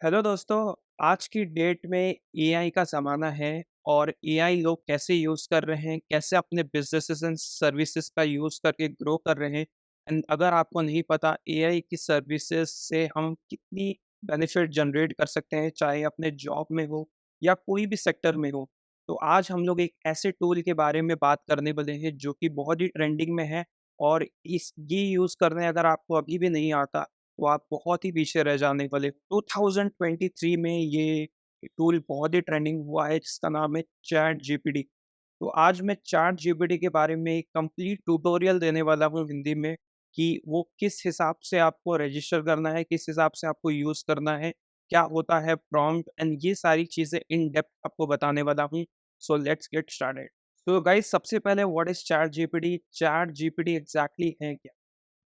Hello दोस्तों, आज की डेट में एआई का ज़माना है और एआई लोग कैसे यूज़ कर रहे हैं, कैसे अपने बिज़नेसेस एंड सर्विसेज का यूज़ करके ग्रो कर रहे हैं। एंड अगर आपको नहीं पता एआई की सर्विसेज से हम कितनी बेनिफिट जनरेट कर सकते हैं, चाहे अपने जॉब में हो या कोई भी सेक्टर में हो। तो आज हम लोग एक ऐसे टूल के बारे में बात करने वाले हैं जो कि बहुत ही ट्रेंडिंग में है और इस ये यूज़ करने अगर आपको अभी भी नहीं आता तो आप बहुत ही पीछे रह जाने वाले। 2023 में ये टूल बहुत ही ट्रेंडिंग हुआ है जिसका नाम है चैट जीपीटी। तो आज मैं चैट जीपीटी के बारे में एक कंप्लीट ट्यूटोरियल देने वाला हूँ हिंदी में कि वो किस हिसाब से आपको रजिस्टर करना है, किस हिसाब से आपको यूज़ करना है, क्या होता है प्रॉम्प्ट एंड ये सारी चीज़ें इन डेप्थ आपको बताने वाला हूँ। So let's get started. तो गाइस सबसे पहले what is chat GPT? Chat GPT exactly है क्या?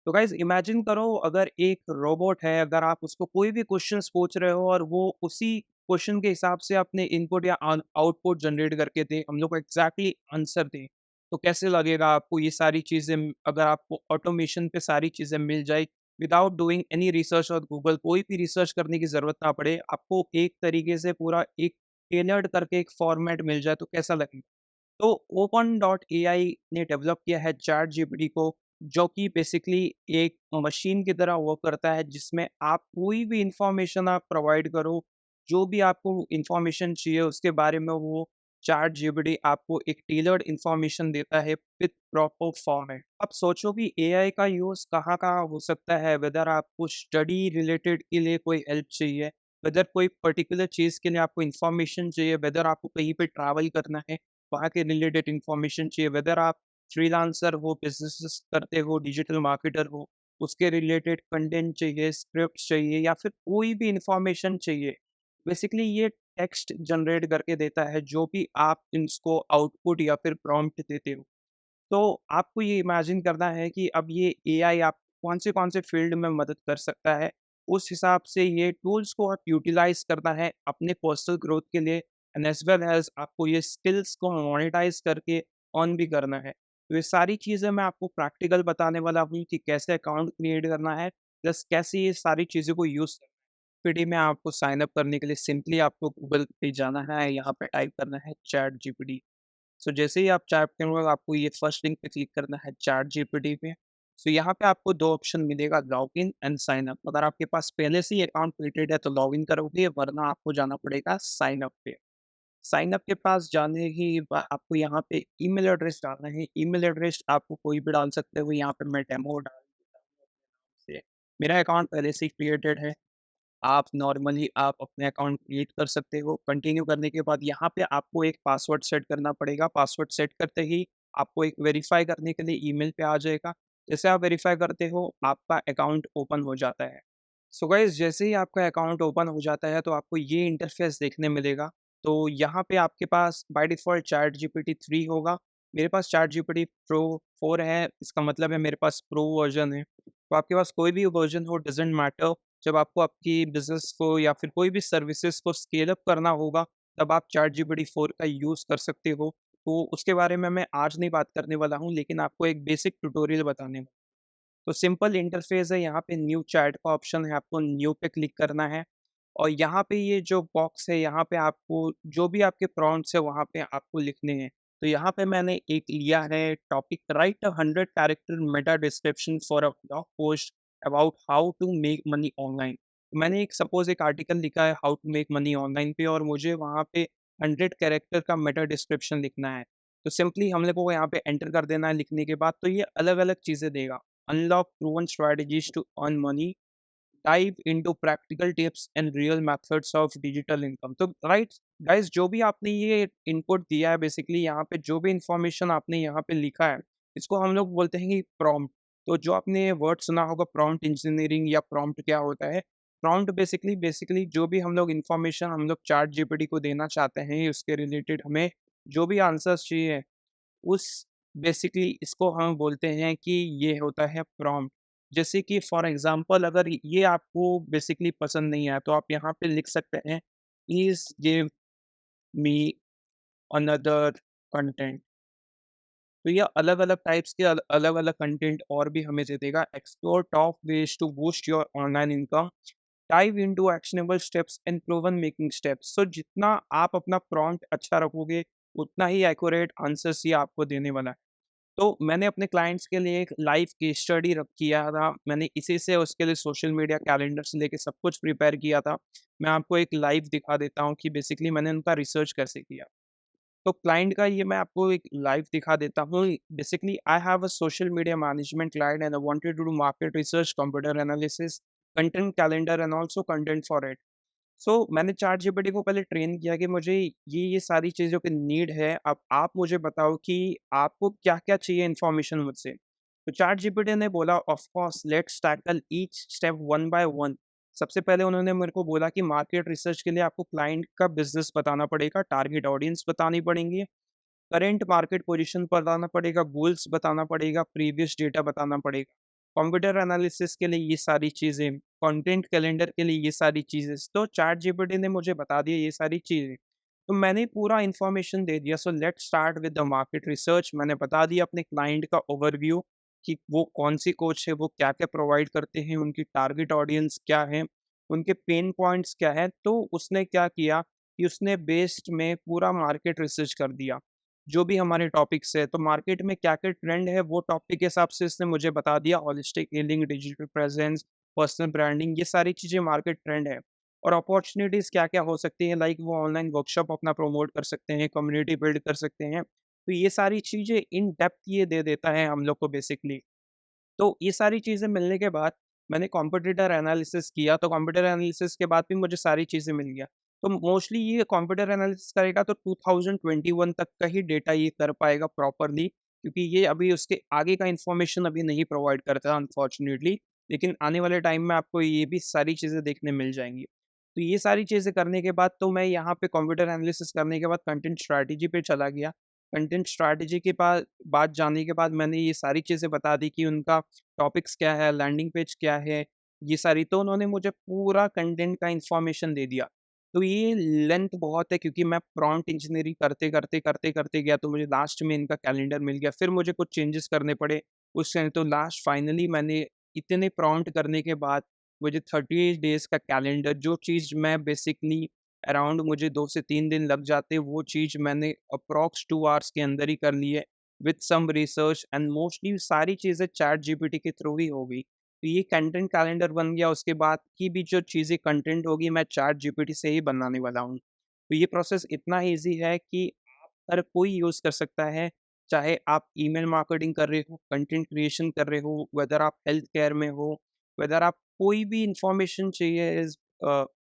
तो गाइज़ इमेजिन करो अगर एक रोबोट है, अगर आप उसको कोई भी क्वेश्चंस पूछ रहे हो और वो उसी क्वेश्चन के हिसाब से अपने इनपुट या आउटपुट जनरेट करके दे, हम लोग को एग्ज़ैक्टली आंसर दे, तो कैसे लगेगा आपको ये सारी चीज़ें अगर आपको ऑटोमेशन पे सारी चीज़ें मिल जाए विदाउट डूइंग एनी रिसर्च और गूगल कोई भी रिसर्च करने की ज़रूरत ना पड़े, आपको एक तरीके से पूरा एक टेलर्ड करके एक फॉर्मेट मिल जाए तो कैसा लगेगा? तो ओपन डॉट एआई ने डेवलप किया है चैट जीपीटी को, जो कि बेसिकली एक मशीन की तरह वर्क करता है जिसमें आप कोई भी इंफॉर्मेशन आप प्रोवाइड करो, जो भी आपको इंफॉर्मेशन चाहिए उसके बारे में वो चैट जीपीटी आपको एक टेलर्ड इंफॉर्मेशन देता है विद प्रॉपर फॉर्मेट। अब सोचो कि एआई का यूज़ कहाँ-कहाँ हो सकता है, वेदर आपको स्टडी रिलेटेड के लिए कोई हेल्प चाहिए, वेदर कोई पर्टिकुलर चीज़ के लिए आपको इंफॉर्मेशन चाहिए, वेदर आपको कहीं पे ट्रैवल करना है वहाँ के रिलेटेड इन्फॉर्मेशन चाहिए, वेदर आप फ्रीलांसर हो, बिज़नेसेस करते हो, डिजिटल मार्केटर हो, उसके रिलेटेड कंटेंट चाहिए, स्क्रिप्ट्स चाहिए या फिर कोई भी इन्फॉर्मेशन चाहिए। बेसिकली ये टेक्स्ट जनरेट करके देता है, जो भी आप इसको आउटपुट या फिर प्रॉम्प्ट देते हो। तो आपको ये इमेजिन करना है कि अब ये एआई आप कौन से फील्ड में मदद कर सकता है। उस हिसाब से ये टूल्स को आप यूटिलाइज़ करना है अपने पर्सनल ग्रोथ के लिए एंड एज़ वेल एज़ आपको ये स्किल्स को मोनेटाइज़ करके अर्न भी करना है। तो ये सारी चीज़ें मैं आपको प्रैक्टिकल बताने वाला हूँ कि कैसे अकाउंट क्रिएट करना है, प्लस कैसे ये सारी चीज़ों को यूज़ करना है। जीपीटी में आपको साइन अप करने के लिए सिंपली आपको गूगल पे जाना है, यहाँ पे टाइप करना है चैट जीपीटी। सो जैसे ही आप टाइप करोगे आपको ये फर्स्ट लिंक पे क्लिक करना है चैट जीपीटी पे। सो यहाँ पे आपको 2 ऑप्शन मिलेगा लॉगिन एंड साइन अप। अगर आपके पास पहले से ही अकाउंट क्रिएटेड है तो लॉगिन करोगे वरना आपको जाना पड़ेगा साइन अप पे। साइन अप के पास जाने ही आपको यहाँ पे ईमेल एड्रेस डालना है। ईमेल एड्रेस आपको कोई भी डाल सकते हो। यहाँ पे मैं डेमो डाल देता हूँ अपने नाम से। मेरा अकाउंट पहले से ही क्रिएटेड है। आप अपने अकाउंट क्रिएट कर सकते हो। कंटिन्यू करने के बाद यहाँ पे आपको एक पासवर्ड सेट करना पड़ेगा। पासवर्ड सेट करते ही आपको एक वेरीफ़ाई करने के लिए ईमेल पे आ जाएगा। जैसे आप वेरीफ़ाई करते हो, आपका अकाउंट ओपन हो जाता है। सो गाइज़ जैसे ही आपका अकाउंट ओपन हो जाता है, तो आपको ये इंटरफ़ेस देखने मिलेगा। तो यहाँ पे आपके पास बाय डिफ़ॉल्ट चैट जीपीटी 3 होगा। मेरे पास चैट जीपीटी प्रो 4 है, इसका मतलब है मेरे पास प्रो वर्ज़न है। तो आपके पास कोई भी वर्ज़न हो डज़न्ट मैटर। जब आपको आपकी बिज़नेस को या फिर कोई भी सर्विसेज़ को स्केल अप करना होगा, तब आप चैटजीपीटी 4 का यूज़ कर सकते हो। तो उसके बारे में मैं आज नहीं बात करने वाला हूँ, लेकिन आपको एक बेसिक ट्यूटोरियल बताने। तो सिंपल इंटरफ़ेस है, यहाँ पे न्यू चैट का ऑप्शन है, आपको न्यू पे क्लिक करना है और यहाँ पे ये जो बॉक्स है, यहाँ पे आपको जो भी आपके प्रॉम्प्ट्स है, वहाँ पे आपको लिखने हैं। तो यहाँ पे मैंने एक लिया है topic write a 100 character meta description for a blog post about how to make money online. मैंने एक सपोज़ एक आर्टिकल लिखा है how to make money online पे और मुझे वहाँ पे 100 कैरेक्टर का मेटा डिस्क्रिप्शन लिखना है। तो सिंपली हम लोगों को यहाँ पे एंटर कर देना है लिखने के बाद, तो ये अलग-अलग चीज़ें देगा। Unlock proven strategies to earn money, dive into practical tips and real methods of digital income। तो राइट गाइस जो भी आपने ये इनपुट दिया है बेसिकली यहाँ पे जो भी इंफॉर्मेशन आपने यहाँ पे लिखा है इसको हम लोग बोलते हैं कि प्रॉम्प्ट। तो जो आपने ये वर्ड सुना होगा प्रॉम्प्ट इंजीनियरिंग या प्रॉम्प्ट क्या होता है? प्रॉम्प्ट बेसिकली बेसिकली जो भी हम लोग इंफॉर्मेशन हम लोग चैट जीपीटी को देना चाहते हैं उसके रिलेटेड हमें जो भी आंसर्स चाहिए उस बेसिकली इसको हम बोलते हैं कि ये होता है प्रॉम्प्ट। जैसे कि फॉर एग्ज़ाम्पल अगर ये आपको बेसिकली पसंद नहीं आया तो आप यहाँ पे लिख सकते हैं please give me another content. तो ये अलग-अलग टाइप्स के अलग-अलग कंटेंट और भी हमें दे देगा। Explore top ways to boost your online income, dive into actionable steps and proven making steps. So जितना आप अपना प्रॉम्प्ट अच्छा रखोगे, उतना ही एक्यूरेट आंसर्स ये आपको देने वाला है। तो मैंने अपने क्लाइंट्स के लिए एक लाइव केस स्टडी किया था। मैंने इसी से उसके लिए सोशल मीडिया कैलेंडर से लेके सब कुछ प्रिपेयर किया था। मैं आपको एक लाइव दिखा देता हूँ कि बेसिकली मैंने उनका रिसर्च कैसे किया। तो क्लाइंट का ये मैं आपको एक लाइव दिखा देता हूँ। Basically I have a social media management client and I wanted to do market research, computer analysis, content calendar and also content for it. So मैंने चैटजीपीटी को पहले ट्रेन किया कि मुझे ये सारी चीज़ों की नीड है। अब आप मुझे बताओ कि आपको क्या-क्या चाहिए इन्फॉर्मेशन मुझसे। तो चैटजीपीटी ने बोला of course let's tackle each step one by one. सबसे पहले उन्होंने मेरे को बोला कि मार्केट रिसर्च के लिए आपको क्लाइंट का बिज़नेस बताना पड़ेगा, टारगेट ऑडियंस बतानी पड़ेंगी, करंट मार्केट पोजीशन बताना पड़ेगा, गोल्स बताना पड़ेगा, प्रीवियस डेटा बताना पड़ेगा। कंप्यूटर एनालिसिस के लिए ये सारी चीज़ें, कंटेंट कैलेंडर के लिए ये सारी चीज़ें। तो चैटजीपीटी ने मुझे बता दिया ये सारी चीज़ें। तो मैंने पूरा इन्फॉर्मेशन दे दिया। So let's start with the market research. मैंने बता दिया अपने क्लाइंट का ओवरव्यू कि वो कौन-सी कोच है, वो क्या-क्या प्रोवाइड करते हैं, उनकी टारगेट ऑडियंस क्या है, उनके पेन पॉइंट्स क्या है। तो उसने क्या किया कि उसने बेस्ड में पूरा मार्केट रिसर्च कर दिया। जो भी हमारे टॉपिक्स है, तो मार्केट में क्या-क्या ट्रेंड है, वो टॉपिक के हिसाब से इसने मुझे बता दिया। Holistic healing, digital presence, personal branding, ये सारी चीज़ें मार्केट ट्रेंड है। और अपॉर्च्युनिटीज़ क्या-क्या हो सकती हैं, लाइक वो ऑनलाइन वर्कशॉप अपना प्रमोट कर सकते हैं, कम्युनिटी बिल्ड कर सकते हैं। तो ये सारी चीज़ें इन डेप्थ ये दे देता है हम लोग को बेसिकली। तो ये सारी चीज़ें मिलने के बाद मैंने कॉम्पिटिटर एनालिसिस किया, तो कॉम्पिटिटर एनालिसिस के बाद भी मुझे सारी चीज़ें मिल गया। तो मोस्टली ये कॉम्पिटिटर एनालिसिस करेगा तो 2021 तक का ही डेटा ये कर पाएगा प्रॉपरली, क्योंकि ये अभी उसके आगे का इन्फॉर्मेशन अभी नहीं प्रोवाइड करता अनफॉर्च्युनेटली। लेकिन आने वाले टाइम में आपको ये भी सारी चीज़ें देखने मिल जाएँगी। तो ये सारी चीज़ें करने के बाद तो मैं यहाँ पे कंप्यूटर एनालिसिस करने के बाद कंटेंट स्ट्रैटेजी पे चला गया। कंटेंट स्ट्रैटेजी के बाद जाने के बाद मैंने ये सारी चीज़ें बता दी कि उनका टॉपिक्स क्या है, लैंडिंग पेज क्या है, ये सारी। तो उन्होंने मुझे पूरा कंटेंट का इन्फॉर्मेशन दे दिया। तो ये लेंथ बहुत है क्योंकि मैं प्रॉम्प्ट इंजीनियरिंग करते गया तो मुझे लास्ट में इनका कैलेंडर मिल गया। फिर मुझे कुछ चेंजेस करने पड़े उस टाइम, तो लास्ट फाइनली मैंने इतने प्रॉम्प्ट करने के बाद मुझे 30 डेज़ का कैलेंडर, जो चीज़ मैं बेसिकली अराउंड मुझे 2 से 3 दिन लग जाते, वो चीज़ मैंने अप्रॉक्स 2 आवर्स के अंदर ही कर ली है, with some research and mostly सारी चीज़ें चैट जीपीटी के थ्रू ही हो गई। तो ये कंटेंट कैलेंडर बन गया, उसके बाद की भी जो चीज़ें कंटेंट होगी मैं चैट जीपीटी से ही बनाने वाला हूँ। तो ये प्रोसेस इतना ईज़ी है कि आप हर कोई यूज़ कर सकता है, चाहे आप ईमेल मार्केटिंग कर रहे हो, कंटेंट क्रिएशन कर रहे हो, वेदर आप हेल्थ केयर में हो, वेदर आप कोई भी इन्फॉर्मेशन चाहिए इस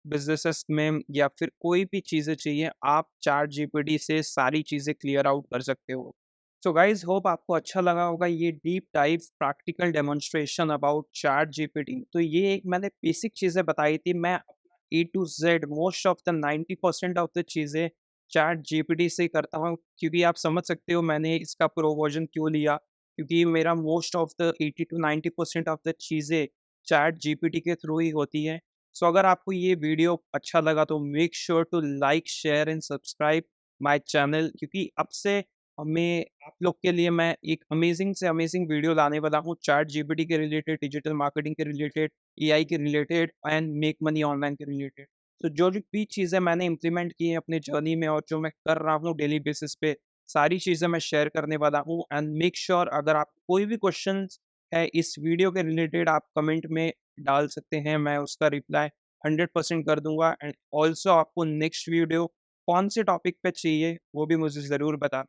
बिज़नेसेस में या फिर कोई भी चीज़ें चाहिए, आप चैट जीपीटी से सारी चीज़ें क्लियर आउट कर सकते हो। सो गाइज़ होप आपको अच्छा लगा होगा ये deep dive practical demonstration about chat GPT. तो ये एक मैंने बेसिक चीज़ें बताई थी, मैं अपना A to Z most of the 90% of the चीज़ें चैट जीपीटी से ही करता हूँ, क्योंकि आप समझ सकते हो मैंने इसका प्रो वर्ज़न क्यों लिया, क्योंकि मेरा most of the 80 to 90% of the चीज़ें चैट जीपीटी के थ्रू ही होती हैं। सो अगर आपको ये वीडियो अच्छा लगा तो make sure to like, share and subscribe my channel, क्योंकि अब से हमें आप लोग के लिए मैं एक अमेजिंग से अमेजिंग वीडियो लाने वाला हूँ चैट जीपीटी के रिलेटेड, डिजिटल मार्केटिंग के रिलेटेड, एआई के related and make money online के रिलेटेड। तो जो-जो भी चीज़ें मैंने इम्प्लीमेंट की हैं अपने जर्नी में और जो मैं कर रहा हूँ डेली बेसिस पे, सारी चीज़ें मैं शेयर करने वाला हूँ। एंड मेक श्योर अगर आप कोई भी क्वेश्चन्स है इस वीडियो के रिलेटेड आप कमेंट में डाल सकते हैं, मैं उसका रिप्लाई 100% कर दूँगा। एंड ऑल्सो आपको नेक्स्ट वीडियो कौन से टॉपिक पे चाहिए, वो भी मुझे ज़रूर बताना।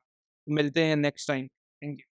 मिलते हैं नेक्स्ट टाइम। Thank you.